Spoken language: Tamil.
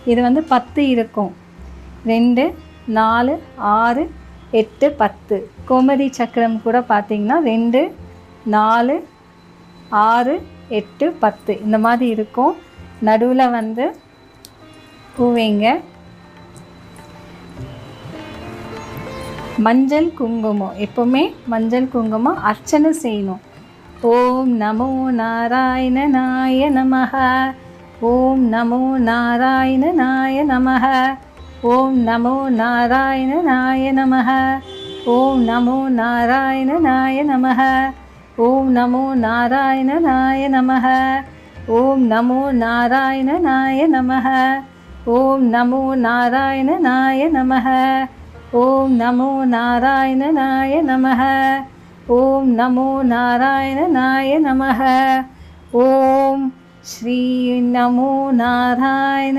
இது வந்து 10 இருக்கும். 2 4 6 8 10. கோமதி சக்கரம் கூட பார்த்திங்கன்னா 2 4 6 8 10 இந்த மாதிரி இருக்கும். நடுவில் வந்து பூவைங்க. மஞ்சள் குங்குமம், எப்போவுமே மஞ்சள் குங்குமம் அர்ச்சனை செய்யணும். ஓம் நமோ நாராயணாய நமஹ. ஓம் நமோ நாராயணாய நமஹ. ஓம் நமோ நாராயணாய நமஹ. ஓம் நமோ நாராயணாய நமஹ. ஓம் நமோ நாராயணாய நமஹ. ஓம் நமோ நாராயணாய நமஹ. ஓம் நமோ நாராயணாய நமஹ. ஓம் நமோ நாராயணாய நமஹ. ஓம் நமோ நாராயணாய நமஹ. ஓம் ஸ்ரீ நமோ நாராயண